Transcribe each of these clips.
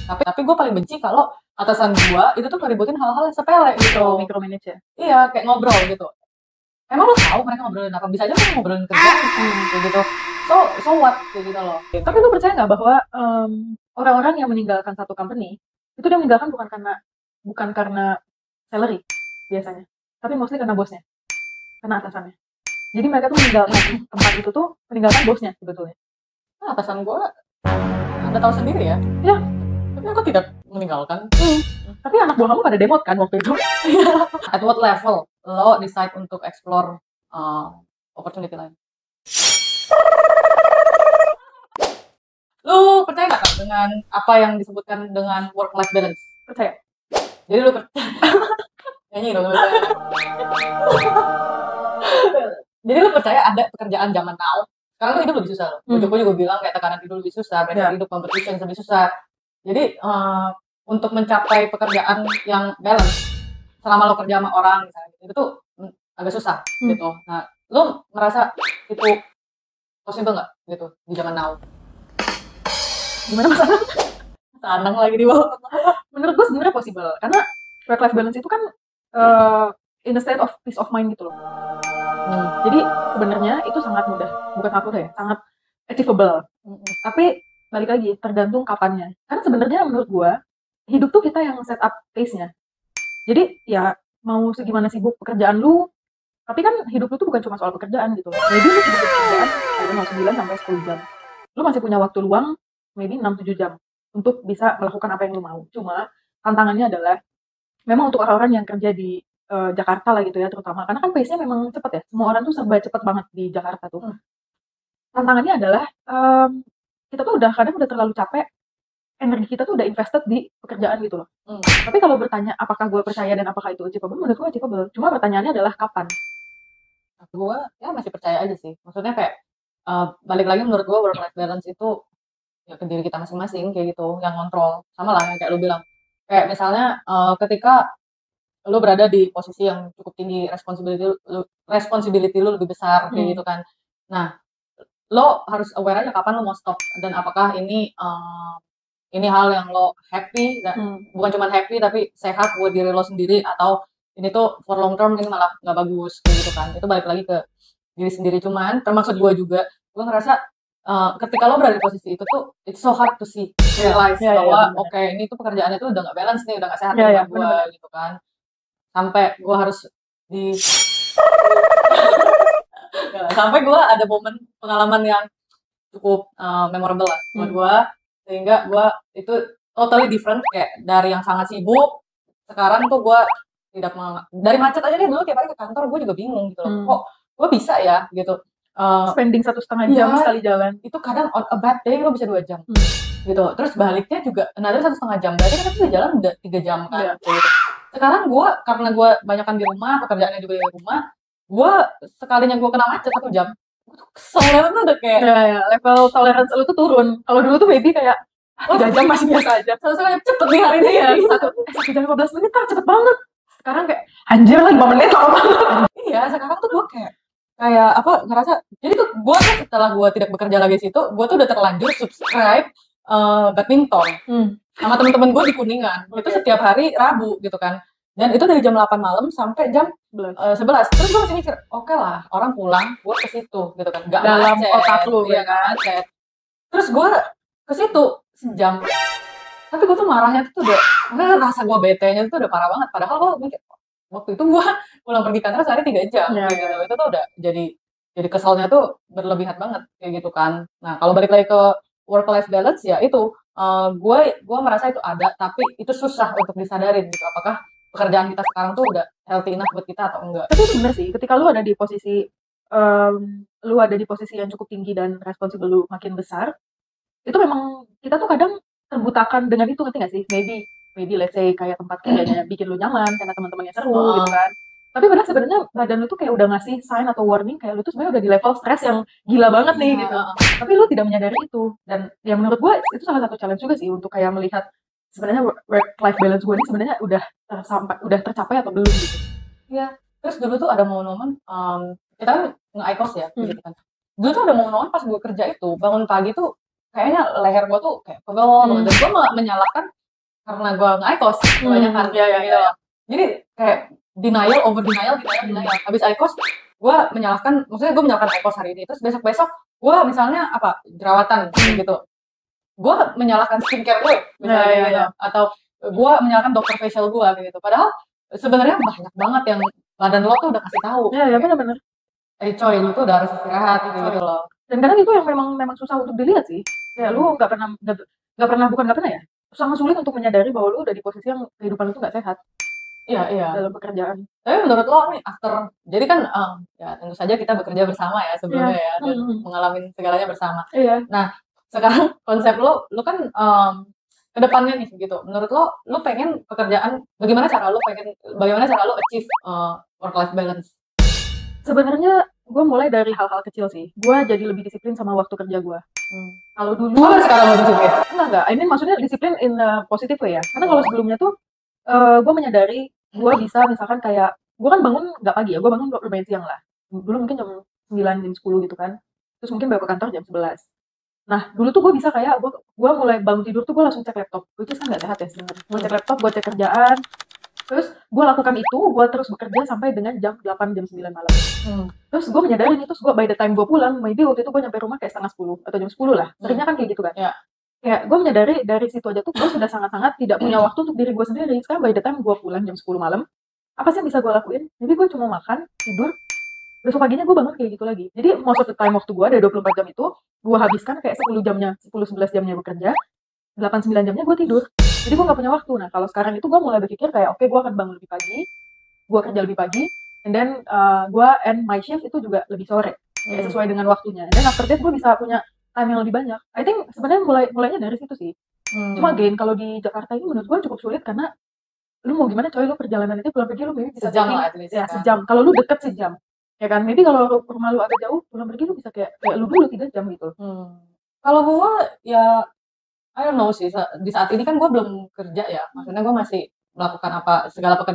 Tapi gue paling benci kalau atasan gue itu tuh ngeributin hal-hal yang sepele gitu. Micromanage ya. Iya, kayak ngobrol gitu. Emang lo tahu mereka ngobrolin apa? Bisa aja mereka ngobrolin kerjaan kayak gitu. So what kayak gitu loh. Tapi lu percaya nggak bahwa orang-orang yang meninggalkan satu company itu dia meninggalkan bukan karena salary biasanya, tapi mostly karena bosnya, karena atasannya. Jadi mereka tuh meninggalkan tempat itu tuh meninggalkan bosnya sebetulnya. Nah, atasan gue Anda tahu sendiri ya. Ya. Tapi aku tidak meninggalkan. Tapi anak buah kamu pada demot kan waktu itu. At what level lo decide untuk explore opportunity lain? Lu percaya nggak Kak, dengan apa yang disebutkan dengan work-life balance? Percaya. Jadi lu percaya? Nyanyi dong. Jadi lu percaya ada pekerjaan zaman now? Sekarang tuh hidup lebih susah loh. Gue juga bilang kayak tekanan hidup lebih susah, pressure hidup, competition lebih susah. Jadi untuk mencapai pekerjaan yang balance, selama lo kerja sama orang misalnya, itu tuh agak susah gitu. Nah, lu merasa itu possible nggak gitu di zaman now? Gimana masalah? Sanang lagi di bawah. Menurut gue sebenarnya possible karena work life balance itu kan in the state of peace of mind gitu loh. Jadi sebenarnya itu sangat mudah, bukan sangat mudah ya, sangat achievable. Tapi balik lagi tergantung kapannya. Karena sebenarnya menurut gue hidup tuh kita yang set up pace-nya. Jadi ya mau segimana sibuk pekerjaan lu, tapi kan hidup lu tuh bukan cuma soal pekerjaan gitu. Maybe lu sibuk pekerjaan, mau 9 sampai 10 jam. Lu masih punya waktu luang, maybe 6-7 jam untuk bisa melakukan apa yang lu mau. Cuma tantangannya adalah memang untuk orang-orang yang kerja di Jakarta lah gitu ya terutama. Karena kan pace-nya memang cepat ya. Semua orang tuh serba cepat banget di Jakarta tuh. Tantangannya adalah kita tuh kadang udah terlalu capek, energi kita tuh udah invested di pekerjaan gitu loh. Tapi kalau bertanya apakah gue percaya dan apakah itu achievable, menurut gue achievable. Cuma pertanyaannya adalah kapan? Gue ya masih percaya aja sih. Maksudnya kayak balik lagi menurut gue work life balance itu ya ke diri kita masing-masing kayak gitu, yang kontrol. Sama lah yang kayak lu bilang. Kayak misalnya ketika lu berada di posisi yang cukup tinggi, responsibility lu lebih besar kayak gitu kan. Nah, lo harus aware aja kapan lo mau stop dan apakah ini hal yang lo happy dan bukan cuma happy tapi sehat buat diri lo sendiri atau ini tuh for long term ini malah nggak bagus kayak gitu kan. Itu balik lagi ke diri sendiri. Cuman termasuk gue juga, gue ngerasa ketika lo berada di posisi itu tuh it's so hard to see realize bahwa oke, ini tuh pekerjaannya tuh udah nggak balance nih, udah nggak sehat buat gue gitu kan. Sampai gue harus sampai gue ada momen pengalaman yang cukup memorable lah buat gue, sehingga gue itu totally different kayak dari yang sangat sibuk. Sekarang tuh gue tidak dari macet aja nih, dulu tiap hari ke kantor gue juga bingung gitu loh, kok gue bisa ya gitu spending 1,5 jam sekali jalan. Itu kadang on a bad day lo bisa 2 jam gitu, terus baliknya juga another 1,5 jam, berarti kan kita jalan udah 3 jam kan gitu. Sekarang gue karena gue banyakan di rumah, pekerjaannya juga di rumah, gue sekalinya gue kena macet 1 jam, gue tuh kesel banget tuh, udah kayak level toleransi lu tuh turun. Kalau dulu tuh baby kayak 3 jam masih biasa aja. Soalnya cepet nih hari ini ya, 1 jam 15 menit kan cepet banget. Sekarang kayak anjir lah 5 menit lama banget. Iya, sekarang tuh gue kayak apa ngerasa, jadi tuh gue tuh setelah gue tidak bekerja lagi situ, gue tuh udah terlanjur subscribe badminton sama temen-temen gue di Kuningan. Itu setiap hari Rabu gitu kan, dan itu dari jam 8 malam sampai jam 11. Terus gue masih mikir, oke lah, orang pulang gue ke situ gitu kan, nggak dalam macet, otak lu ya nggak macet. Terus gue ke situ sejam, tapi gue tuh marahnya tuh udah, rasa gue betenya tuh udah parah banget. Padahal gue mikir waktu itu gue pulang pergi kantor sehari 3 jam gitu. Itu tuh udah jadi keselnya tuh berlebihan banget kayak gitu kan. Nah, kalau balik lagi ke work life balance ya itu gue merasa itu ada, tapi itu susah untuk disadarin gitu, apakah pekerjaan kita sekarang tuh udah healthy enough buat kita atau enggak. Tapi itu bener sih, ketika lu ada di posisi yang cukup tinggi dan responsible lu makin besar, itu memang kita tuh kadang terbutakan dengan itu, ngerti gak sih? Maybe let's say kayak tempat kerjanya bikin lu nyaman karena teman-temannya seru gitu kan. Tapi padahal sebenarnya badan lu tuh kayak udah ngasih sign atau warning kayak lu tuh sebenarnya udah di level stres yang gila banget nih gitu. Tapi lu tidak menyadari itu. Dan yang menurut gue itu salah satu challenge juga sih untuk kayak melihat sebenarnya work life balance gue ini sebenarnya udah tercapai atau belum gitu. Iya. Terus dulu tuh ada momen-momen kita kan nge-IQOS ya gitu kan. Dulu tuh ada momen-momen pas gue kerja itu bangun pagi tuh kayaknya leher gue tuh kayak pegel banget, dan gue menyalahkan karena gue nge-IQOS kebanyakan gitu. Jadi kayak over denial. Habis IQOS gue menyalahkan, maksudnya gue menyalahkan IQOS hari ini, terus besok gue misalnya jerawatan gitu, gue menyalahkan skincare gue misalnya gitu, atau gue menyalahkan dokter facial gue gitu. Padahal sebenarnya banyak banget yang badan lo tuh udah kasih tahu. Ya benar-benar. Coy, lu tuh udah harus istirahat gitu loh. Dan kadang itu yang memang susah untuk dilihat sih. Ya lu nggak pernah ya, sangat sulit untuk menyadari bahwa lu udah di posisi yang kehidupan lu tuh nggak sehat. Iya. Dalam pekerjaan. Tapi menurut lo nih, jadi kan ya tentu saja kita bekerja bersama ya sebelumnya ya, dan mengalami segalanya bersama. Nah, sekarang konsep lo kan ke depannya nih gitu. Menurut lo pengen pekerjaan, bagaimana cara lo achieve work life balance? Sebenarnya gue mulai dari hal-hal kecil sih. Gue jadi lebih disiplin sama waktu kerja gue. Kalau dulu sekarang lo disiplin? Enggak. Ini maksudnya disiplin in a positive way ya. Karena kalau sebelumnya tuh gue menyadari gue bisa misalkan kayak gue kan bangun nggak pagi ya, gue bangun lumayan siang lah. Dulu mungkin jam 9, jam 10 gitu kan. Terus mungkin baru ke kantor jam 11. Nah, dulu tuh gue bisa kayak gue mulai bangun tidur tuh gue langsung cek laptop. Itu kan nggak sehat ya sebenarnya. Gue cek laptop, gue cek kerjaan. Terus gue lakukan itu, gue terus bekerja sampai dengan jam 8, jam 9 malam. Terus gue menyadari nih, terus gue by the time gue pulang, maybe waktu itu gue nyampe rumah kayak setengah 10 atau jam 10 lah. Seringnya kan kayak gitu kan. Kayak gue menyadari dari situ aja tuh gue sudah sangat-sangat tidak punya waktu untuk diri gue sendiri. Sekarang by the time gue pulang jam 10 malam, apa sih yang bisa gue lakuin? Jadi gue cuma makan, tidur, besok paginya gue bangun kayak gitu lagi. Jadi most of the time waktu gue ada 24 jam itu, gue habiskan kayak 10-11 jamnya bekerja, 8-9 jamnya gue tidur. Jadi gue gak punya waktu. Nah kalau sekarang itu gue mulai berpikir kayak oke, gue akan bangun lebih pagi, gue kerja lebih pagi, and then gue end my shift itu juga lebih sore, kayak sesuai dengan waktunya. Dan after that gue bisa punya time yang lebih banyak. I think sebenarnya mulainya dari situ sih. Cuma again kalau di Jakarta ini menurut gue cukup sulit karena lu mau gimana coy, lu perjalanan itu pulang pergi lu maybe bisa sejam lah, ya sejam. Kalau lu deket sejam, ya kan. Maybe kalau rumah lu agak jauh, pulang pergi lu bisa kayak lu dulu 3 jam gitu. Kalau gue ya I don't know sih, di saat ini kan gue belum kerja ya, maksudnya gue masih melakukan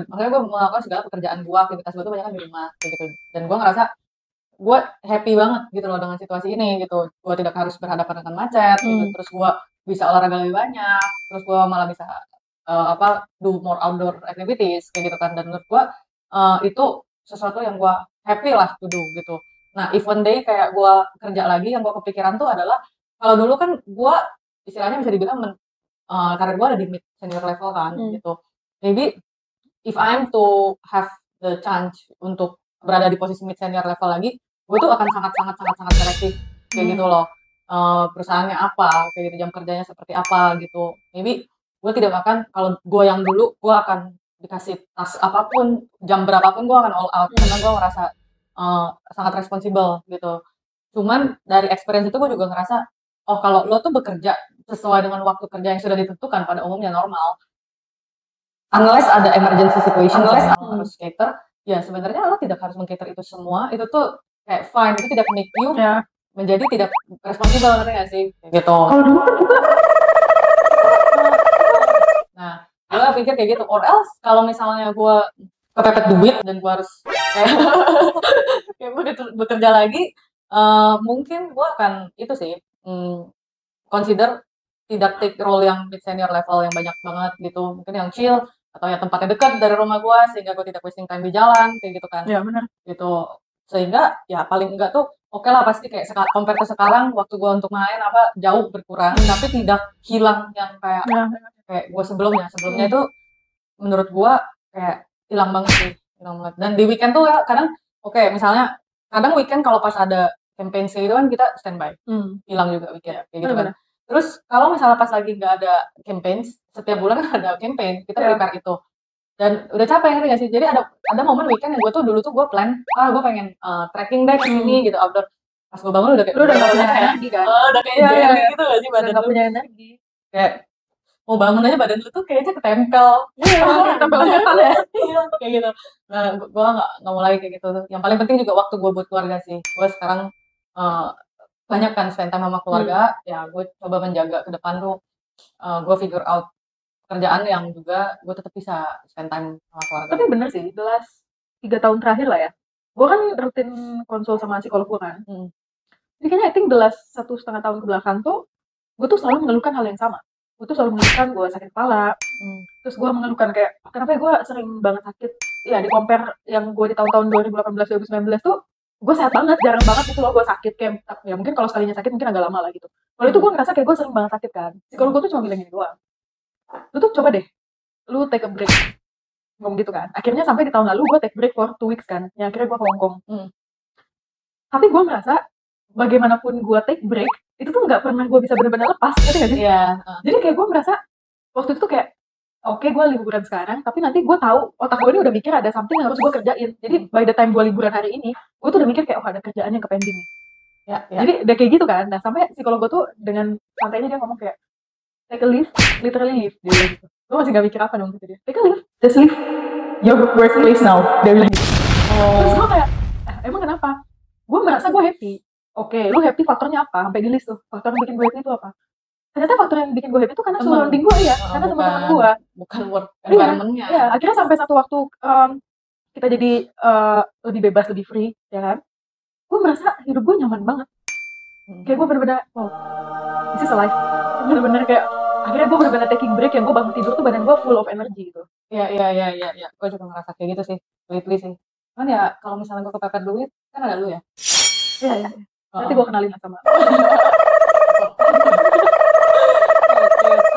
maksudnya gue melakukan segala pekerjaan gue, aktivitas gue tuh banyak kan di rumah gitu, dan gue ngerasa gue happy banget gitu loh dengan situasi ini gitu. Gue tidak harus berhadapan dengan macet gitu, terus gue bisa olahraga lebih banyak, terus gue malah bisa do more outdoor activities kayak gitu kan. Dan menurut gue itu sesuatu yang gue happy lah to do gitu. Nah, if one day kayak gue kerja lagi, yang gue kepikiran tuh adalah kalau dulu kan gue istilahnya bisa dibilang karir gue ada di mid senior level kan gitu. Maybe if I'm to have the chance untuk berada di posisi mid senior level lagi, gue tuh akan sangat selektif kayak gitu loh. Perusahaannya apa, kayak gitu, jam kerjanya seperti apa gitu. Maybe gue tidak akan, kalau gue yang dulu, gue akan dikasih task apapun, jam berapapun gue akan all out karena gue ngerasa sangat responsibel gitu. Cuman dari experience itu gue juga ngerasa, oh kalau lo tuh bekerja sesuai dengan waktu kerja yang sudah ditentukan pada umumnya normal, unless ada emergency situation, unless harus cater, ya sebenarnya lo tidak harus meng-cater itu semua. Itu tuh kayak fine, itu tidak make you menjadi tidak responsibel, ngerti gak sih? Gitu. Kalau dulu kan juga nah, gue pikir kayak gitu, or else kalau misalnya gue kepepet duit dan gue harus kayak bekerja lagi, mungkin gue akan itu sih consider tidak take role yang mid senior level yang banyak banget gitu, mungkin yang chill atau yang tempatnya dekat dari rumah gue sehingga gue tidak wasting time di jalan kayak gitu kan. Ya benar. Gitu, sehingga ya paling enggak tuh oke lah, pasti kayak compare ke sekarang waktu gue untuk main jauh berkurang, tapi tidak hilang yang kayak gue sebelumnya itu menurut gue kayak hilang banget sih, hilang banget. Dan di weekend tuh ya kadang misalnya kadang weekend kalau pas ada campaign itu kan kita standby, hilang juga weekend kayak gitu kan. Terus kalau misalnya pas lagi nggak ada campaign, setiap bulan kan ada campaign, kita prepare itu. Dan udah capek ngerti gak sih? Jadi ada momen weekend yang gue tuh dulu tuh gue plan, gue pengen trekking deh ke sini gitu, outdoor. Pas gue bangun udah kayak udah gak punya energi kan? Udah kayak jelly gitu gak sih badan udah gak punya energi. Kayak mau bangun aja badan lu tuh kayaknya ketempel. Ketempel setan ya? Kayak gitu. Nah, gue gak mau lagi kayak gitu. Yang paling penting juga waktu gue buat keluarga sih. Gue sekarang banyak kan spend time sama keluarga, ya gue coba menjaga ke depan tuh gue figure out kerjaan yang juga gue tetap bisa spend time sama keluarga. Tapi bener sih, the last 3 tahun terakhir lah ya, gue kan rutin konsul sama psikolog gue kan. Jadi kayaknya I think the last 1,5 tahun kebelakang tuh gue tuh selalu mengeluhkan hal yang sama. Gue tuh selalu mengeluhkan gue sakit kepala, terus gue mengeluhkan kayak kenapa ya gue sering banget sakit. Ya di compare yang gue di tahun-tahun 2018 2019 tuh gue sehat banget, jarang banget gitu loh gue sakit. Kayak ya mungkin kalau sekalinya sakit mungkin agak lama lah gitu. Kalau itu gue ngerasa kayak gue sering banget sakit kan. Psikolog gue tuh cuma bilang gini doang, lu tuh coba deh, lu take a break, ngomong gitu kan. Akhirnya sampai di tahun lalu gue take break for 2 weeks kan. Ya akhirnya gue ke Hong Kong. Tapi gue merasa bagaimanapun gue take break itu tuh nggak pernah gue bisa benar-benar lepas, gitu gak sih? Iya. Jadi kayak gue merasa waktu itu tuh kayak oke, gue liburan sekarang, tapi nanti gue tahu otak gue ini udah mikir ada something yang harus gue kerjain. Jadi by the time gue liburan hari ini, gue tuh udah mikir kayak oh ada kerjaan yang ke-pending nih. Ya. Jadi udah kayak gitu kan. Nah sampai psikolog gue tuh dengan santainya dia ngomong kayak take a leave, literally leave, dia bilang gitu. Gue masih gak mikir apa dong gitu dia. Take a leave, just leave your workplace now, dia bilang gitu. Terus gue kayak emang kenapa? Gue merasa gue happy. Oke, lu happy faktornya apa? Sampai di list tuh. Faktor yang bikin gue happy itu apa? Ternyata faktor yang bikin gue happy itu karena surrounding gue ya, karena teman-teman gue. Bukan work environment-nya. Iya, akhirnya sampai satu waktu kita jadi lebih bebas, lebih free, ya kan? Gue merasa hidup gue nyaman banget. Kayak gue bener-bener, wow, this is a life. Bener-bener kayak, akhirnya gue bener-bener taking break yang gue bangun tidur tuh badan gue full of energy gitu. Iya. Gue juga ngerasa kayak gitu sih, lately sih. Kan ya kalau misalnya gue kepepet duit, kan ada lu ya. Iya. Nanti gue kenalin sama.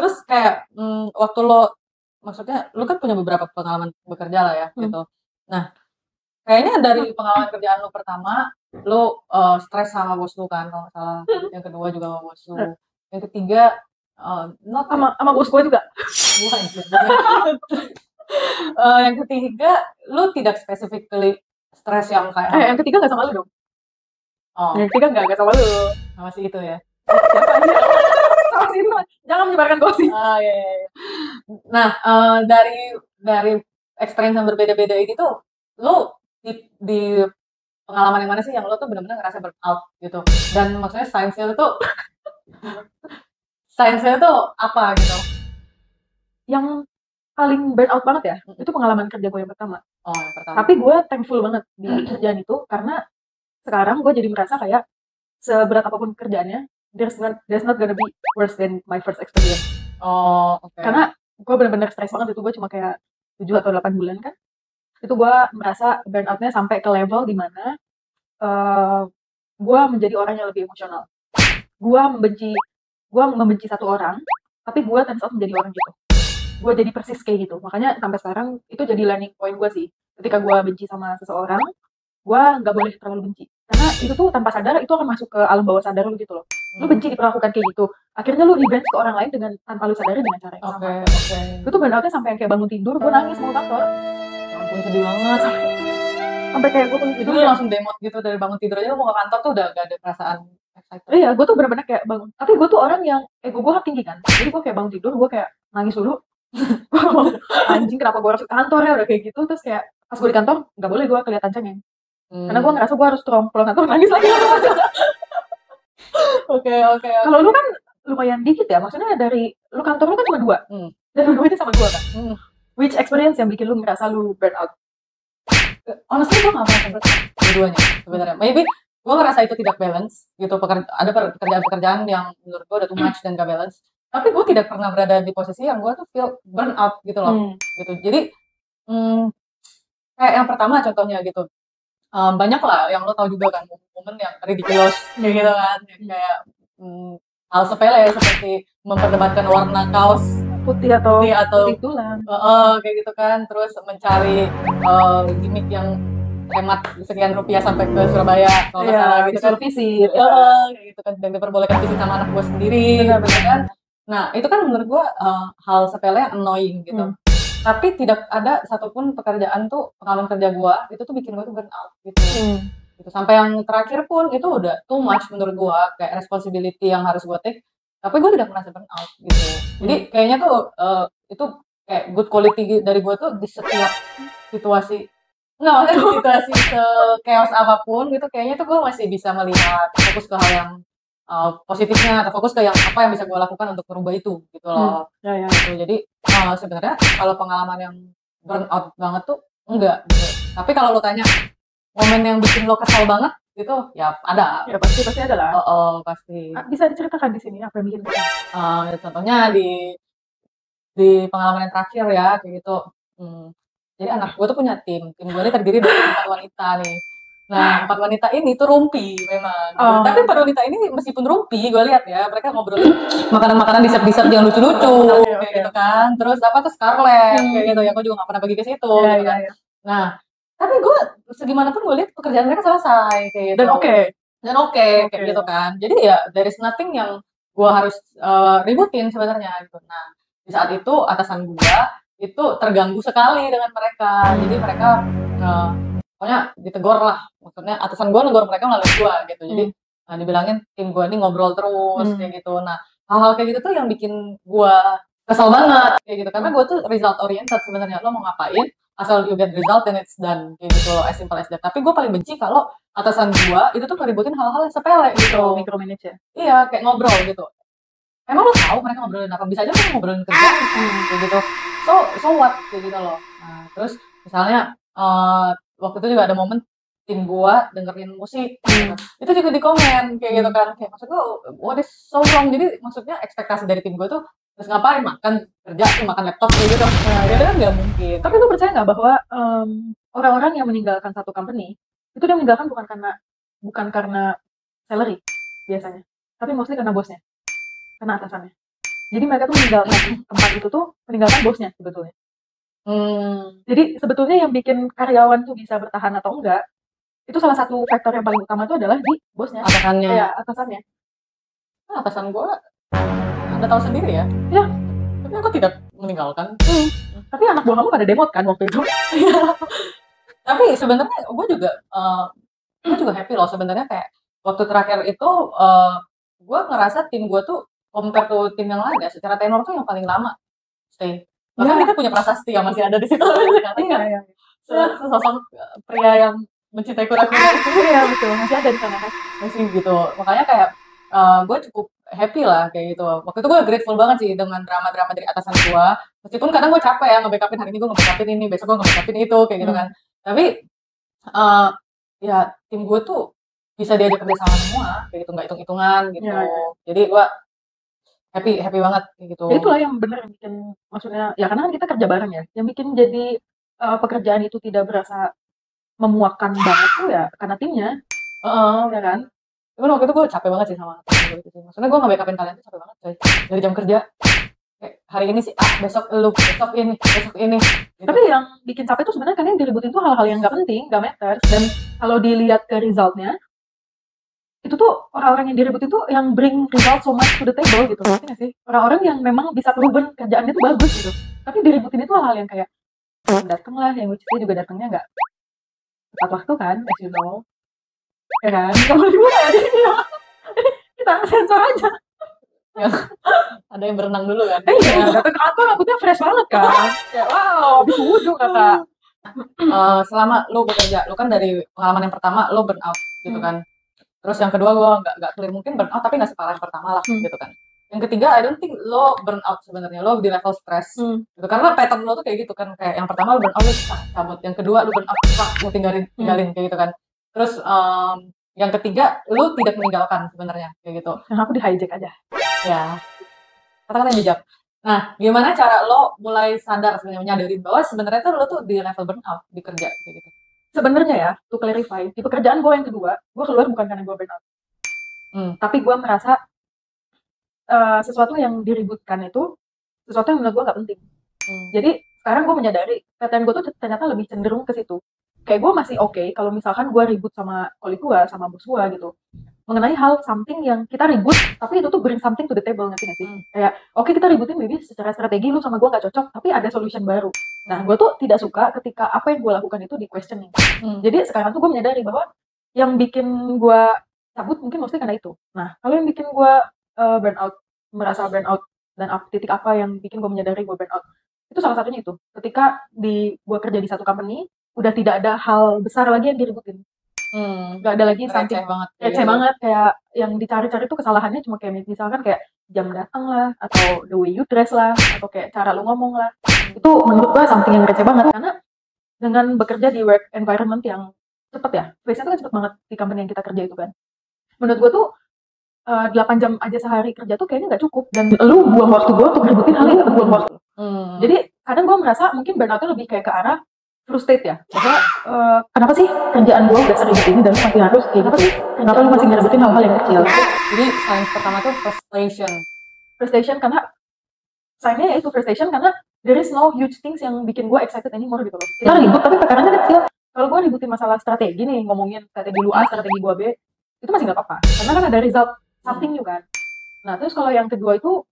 Terus kayak waktu lo, maksudnya lo kan punya beberapa pengalaman bekerja lah ya gitu. Nah, kayaknya dari pengalaman kerjaan lo pertama, lo stres sama bos lo kan kalau nggak salah. Yang kedua juga sama bos lo. Yang ketiga sama bos gue juga. Yang ketiga, lo tidak specifically stres yang kayak. Yang ketiga nggak sama lo dong. Yang ketiga nggak sama lo. Sama si itu ya. Siapa aja? Sama si itu. Jangan menyebarkan gosip. Iya. Nah, dari experience yang berbeda-beda ini tuh, lo di pengalaman yang mana sih yang lo tuh benar-benar ngerasa burnout gitu? Dan maksudnya sainsnya tuh apa gitu? Yang paling burnout banget ya, itu pengalaman kerja gue yang pertama. Yang pertama. Tapi gue thankful banget di kerjaan itu karena sekarang gue jadi merasa kayak seberat apapun kerjaannya, there's not gonna be worse than my first experience. Okay. Karena gue benar-benar stres banget itu, gue cuma kayak 7 atau 8 bulan kan. Itu gue merasa burnoutnya sampai ke level dimana gue menjadi orang yang lebih emosional. Gue membenci satu orang, tapi gue turns out menjadi orang gitu. Gue jadi persis kayak gitu. Makanya sampai sekarang itu jadi learning point gue sih. Ketika gue benci sama seseorang, gue nggak boleh terlalu benci. Karena itu tuh tanpa sadar itu akan masuk ke alam bawah sadar lu gitu loh. Lu benci diperlakukan kayak gitu. Akhirnya lu revenge ke orang lain dengan tanpa lu sadari dengan cara yang sama. Itu tuh burnoutnya sampai yang kayak bangun tidur, gue nangis mau kantor. Ya ampun, sedih banget. Sampai kayak gue bangun tidur langsung demot gitu dari bangun tidur aja mau ke kantor tuh udah gak ada perasaan excited. Iya, gue tuh bener-bener kayak bangun. Tapi gue tuh orang yang ego gue kan tinggi kan. Jadi gue kayak bangun tidur, gue kayak nangis dulu. Anjing kenapa gue harus ke kantor ya, udah kayak gitu. Terus kayak pas gue di kantor nggak boleh gue kelihatan cengeng. Karena gue ngerasa gue harus strong. Pulang kantor nangis lagi. Oke. Kalau lu kan lumayan dikit ya, maksudnya dari lu kantor lu kan cuma 2. Dan dua-duanya sama gue kan. Which experience yang bikin lu ngerasa lu burn out? Honestly gue gak merasa burn out dua-duanya sebenarnya. Maybe gue ngerasa itu tidak balance gitu. Ada pekerjaan-pekerjaan yang menurut gue udah too much dan gak balance. Tapi gue tidak pernah berada di posisi yang gue tuh feel burn out gitu loh. Gitu. Jadi kayak yang pertama contohnya gitu. Banyak lah yang lo tau juga kan momen yang ridiculous kayak gitu kan, kayak hal sepele seperti memperdebatkan warna kaos putih atau tulang, kayak gitu kan, terus mencari gimmick yang hemat sekian rupiah sampai ke Surabaya kalau nggak salah gitu kan, visit, kayak gitu kan, dan diperbolehkan visit sama anak gue sendiri, gitu kan. Nah itu kan menurut gue hal sepele yang annoying gitu. Tapi tidak ada satupun pekerjaan tuh, pengalaman kerja gue itu tuh bikin gue tuh burn out gitu. Gitu. Sampai yang terakhir pun itu udah too much menurut gue, kayak responsibility yang harus gue take, tapi gue tidak merasa burn out gitu. Jadi kayaknya tuh itu kayak good quality dari gue tuh di setiap situasi, nggak maksudnya di situasi chaos apapun gitu, kayaknya tuh gue masih bisa melihat, fokus ke hal yang positifnya, atau fokus ke yang apa yang bisa gue lakukan untuk merubah itu gitu loh. Gitu. Jadi sebenarnya kalau pengalaman yang burn out banget tuh enggak gitu. Tapi kalau lo tanya momen yang bikin lo kesal banget, itu ya ada. Ya pasti ada lah. Pasti. Bisa diceritakan di sini apa yang bikin Ya contohnya di pengalaman yang terakhir ya kayak gitu. Jadi anak gue tuh punya tim gue ini terdiri dari 4 wanita nih. Nah 4 wanita ini tuh rumpi memang. Tapi 4 wanita ini meskipun rumpi gue lihat ya mereka ngobrolin makanan-makanan disep-disep yang lucu-lucu kayak gitu kan. Terus apa tuh Scarlett kayak gitu ya, gue juga gak pernah pergi ke situ gitu kan. Nah tapi gue segimanapun gue lihat pekerjaan mereka selesai kayak gitu. Dan oke kayak gitu kan. Jadi ya there is nothing yang gue harus ributin sebenarnya gitu. Nah di saat itu atasan gue itu terganggu sekali dengan mereka. Jadi mereka pokoknya ditegor lah. Maksudnya atasan gue negor mereka melalui gue gitu. Jadi dibilangin tim gue ini ngobrol terus kayak gitu. Nah hal-hal kayak gitu tuh yang bikin gue kesel banget kayak gitu. Karena gue tuh result oriented sebenarnya. Lo mau ngapain asal you get result and it's done kayak gitu loh, as simple as that. Tapi gue paling benci kalau atasan gue itu tuh ngeributin hal-hal yang sepele gitu. Micromanage ya? Iya kayak ngobrol gitu. Emang lo tahu mereka ngobrolin apa? Bisa aja mereka ngobrolin kerjaan kayak gitu. So what kayak gitu loh. Nah, terus misalnya waktu itu juga ada momen tim gua dengerin musik gitu. Itu juga di komen kayak gitu kan. Kayak maksud gua what is so wrong. Jadi maksudnya ekspektasi dari tim gua tuh terus ngapain makan kerja makan laptop kayak gitu. Nah, itu kan nggak mungkin. Tapi lu percaya nggak bahwa orang-orang yang meninggalkan satu company itu dia meninggalkan bukan karena salary biasanya, tapi mostly karena bosnya, karena atasannya. Jadi mereka tuh meninggalkan tempat itu tuh meninggalkan bosnya sebetulnya. Jadi sebetulnya yang bikin karyawan tuh bisa bertahan atau enggak, itu salah satu faktor yang paling utama itu adalah di bosnya. Atasannya. Ya, atasannya. Nah, atasan gue Anda tahu sendiri ya. Ya. Tapi aku tidak meninggalkan. Tapi anak buah kamu pada demot kan waktu itu. Tapi sebenarnya gue juga happy loh sebenarnya kayak waktu terakhir itu gue ngerasa tim gue tuh compare to tim yang lain ya secara tenor tuh yang paling lama stay. Bahkan kita punya prasasti yang masih ada di situ. Iya. Sosok pria yang mencintai kura-kura itu. Iya betul, masih ada di sana kan. Masih gitu. Makanya kayak gue cukup happy lah kayak gitu. Waktu itu gue grateful banget sih dengan drama-drama dari atasan gue. Meskipun kadang gue capek ya nge-backupin hari ini gue nge-backupin ini, besok gue nge-backupin itu kayak gitu kan. Tapi ya tim gue tuh bisa diajak kerjasama semua kayak gitu, nggak hitung-hitungan gitu. Jadi gue happy banget kayak gitu. Ya itulah yang benar yang bikin, maksudnya ya karena kan kita kerja bareng ya, yang bikin jadi pekerjaan itu tidak berasa memuakkan banget tuh ya karena timnya. Ya kan? Cuman waktu itu gue capek banget sih sama temen gue gitu sih. Maksudnya gue nge-backupin kalian tuh capek banget coy. Dari jam kerja kayak hari ini sih besok lu, besok ini gitu. Tapi yang bikin capek tuh sebenarnya kan yang diributin tuh hal-hal yang nggak penting, nggak matter. Dan kalau dilihat ke resultnya, itu tuh orang-orang yang diributin tuh yang bring result so much to the table gitu. Ngerti nggak sih? Orang-orang yang memang bisa proven kerjaannya tuh bagus gitu. Tapi diributin itu hal-hal yang kayak datang lah, yang which juga datangnya nggak tepat waktu kan, as you know. Ya kan? Kamu juga ya dia. Kita sensor aja. Yang ada yang berenang dulu kan? Iya, datang ke kantor rambutnya fresh banget kan? Ya wow, habis wudhu kakak. Selama lo bekerja, lo kan dari pengalaman yang pertama lo burn out gitu kan. Terus yang kedua gue nggak clear, mungkin burn out tapi nggak separah yang pertama lah gitu kan. Yang ketiga I don't think lo burn out sebenarnya, lo di level stress gitu. Karena pattern lo tuh kayak gitu kan, kayak yang pertama lo burn out lo cabut, yang kedua lo burn out lo tinggalin kayak gitu kan. Terus yang ketiga lo tidak meninggalkan sebenarnya kayak gitu. Yang aku di hijack aja. Ya, kata-kata bijak. Nah, gimana cara lo mulai sadar sebenarnya menyadarin bahwa sebenarnya tuh lo tuh di level burnout di kerja kayak gitu? Sebenarnya ya, to clarify, di pekerjaan gue yang kedua, gue keluar bukan karena gue burnout. Tapi gue merasa sesuatu yang diributkan itu sesuatu yang menurut gue gak penting. Jadi sekarang gue menyadari pattern gue tuh ternyata lebih cenderung ke situ. Kayak gue masih oke kalau misalkan gue ribut sama kolik gue, sama bos gue gitu, mengenai hal something yang kita ribut, tapi itu tuh bring something to the table, ngerti gak sih? Kayak oke, kita ributin maybe secara strategi lu sama gue gak cocok, tapi ada solution baru. Nah gue tuh tidak suka ketika apa yang gue lakukan itu di questioning. Jadi sekarang tuh gue menyadari bahwa yang bikin gue cabut mungkin mostly karena itu. Nah kalau yang bikin gue burnout, merasa burnout dan titik apa yang bikin gue menyadari gue burnout, itu salah satunya itu ketika gue kerja di satu company udah tidak ada hal besar lagi yang diributin. Gak ada lagi receh banget, receh banget, kayak yang dicari-cari tuh kesalahannya cuma kayak misalkan kayak jam datang lah, atau the way you dress lah, atau kayak cara lu ngomong lah. Itu menurut gue something yang receh banget, karena dengan bekerja di work environment yang cepet ya, pace-nya tuh kan cepet banget di company yang kita kerja itu kan. Menurut gue tuh 8 jam aja sehari kerja tuh kayaknya nggak cukup dan lu buang waktu gue untuk ngeributin hal yang nggak buang waktu. Jadi kadang gue merasa mungkin burnout-nya lebih kayak ke arah frustrate ya. Maksudnya kenapa sih kerjaan gue udah seribet ini dan lu masih harus kayak gitu? Kenapa lu masih ngeributin hal-hal yang kecil? Jadi sign pertama tuh frustration. Frustration karena sign-nya itu frustration karena there is no huge things yang bikin gue excited anymore gitu loh. Kita ribut tapi perkaranya kecil. Kalau gue ributin masalah strategi nih, ngomongin strategi lu A, strategi gue B, itu masih nggak apa-apa. Karena kan ada result something new kan. Nah terus kalau yang kedua itu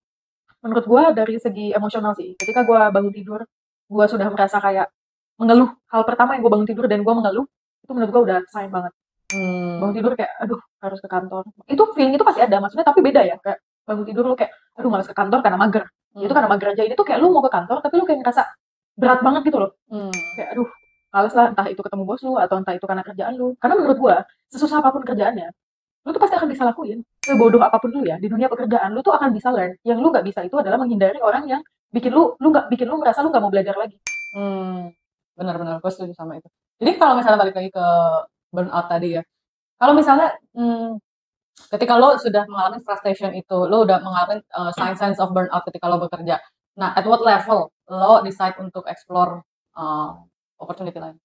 menurut gue dari segi emosional sih. Ketika gue bangun tidur, gue sudah merasa kayak mengeluh. Hal pertama yang gue bangun tidur dan gue mengeluh, itu menurut gue udah sign banget. Bangun tidur kayak, aduh harus ke kantor. Itu feeling itu pasti ada, maksudnya tapi beda ya. Kayak bangun tidur lu kayak, aduh malas ke kantor karena mager. Itu karena mager aja. Ini tuh kayak lu mau ke kantor, tapi lu kayak ngerasa berat banget gitu loh. Kayak, aduh males lah, entah itu ketemu bos lu, atau entah itu karena kerjaan lu. Karena menurut gue, sesusah apapun kerjaannya, lu tuh pasti akan bisa lakuin. Sebodoh apapun lu ya, di dunia pekerjaan, lu tuh akan bisa learn. Yang lu nggak bisa itu adalah menghindari orang yang bikin lu merasa lu nggak mau belajar lagi. Benar-benar, gue setuju sama itu. Jadi kalau misalnya balik lagi ke burnout tadi ya, kalau misalnya ketika lo sudah mengalami frustration itu, lo udah mengalami signs of burnout ketika lo bekerja. Nah, at what level lo decide untuk explore opportunity lain?